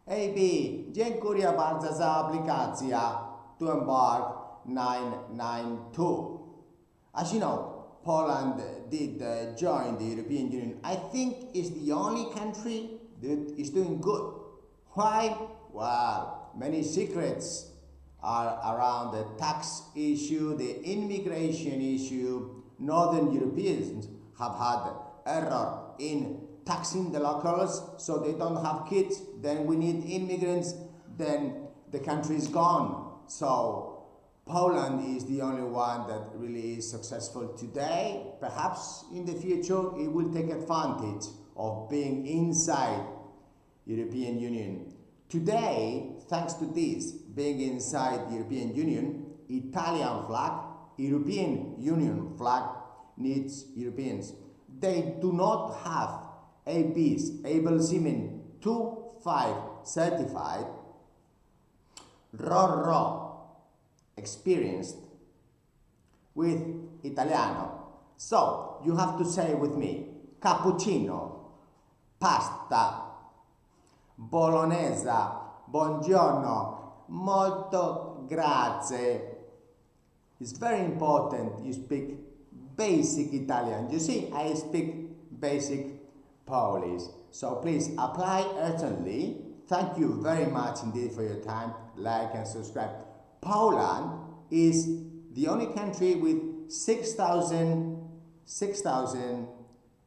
AB, dziękuję bardzo za aplikację to embark 992. As you know, Poland did join the European Union. I think it's the only country that is doing good. Why? Well, many secrets are around the tax issue, the immigration issue. Northern Europeans have had error in taxing the locals so they don't have kids. Then we need immigrants, then the country is gone. So Poland is the only one that really is successful today. Perhaps in the future it will take advantage of being inside European Union. Today, thanks to this, being inside the European Union, Italian flag, European Union flag needs Europeans. They do not have ABs, able seamen 2-5 certified, RO experienced with Italiano. So you have to say with me, cappuccino, pasta, bolognese, buongiorno, molto grazie. It's very important you speak basic Italian. You see, I speak basic Polish. So please apply urgently. Thank you very much indeed for your time. Like and subscribe. Poland is the only country with 6,000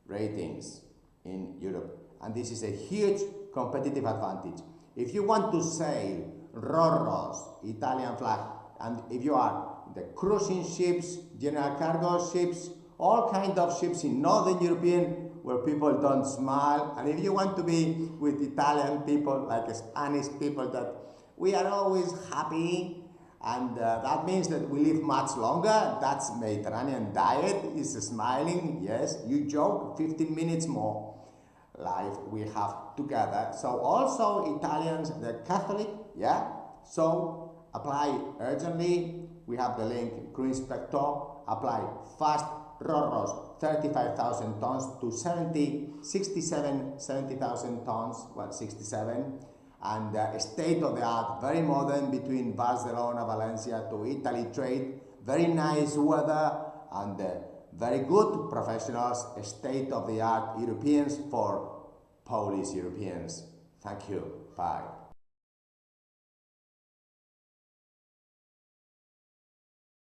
ratings in Europe. And this is a huge competitive advantage. If you want to sail Roros, Italian flag, and if you are the cruising ships, general cargo ships, all kinds of ships in Northern European where people don't smile, and if you want to be with Italian people, like Spanish people, that we are always happy, and that means that we live much longer. That's Mediterranean diet, is smiling, yes, you joke, 15 minutes more life we have together. So also Italians, they're Catholic, yeah? So apply urgently. We have the link, Crew Inspector, apply fast, Roros, 35,000 tons to 70,000 tons, well, 67, and state-of-the-art, very modern, between Barcelona, Valencia to Italy trade, very nice weather, and very good professionals, state-of-the-art Europeans for Polish Europeans. Thank you. Bye.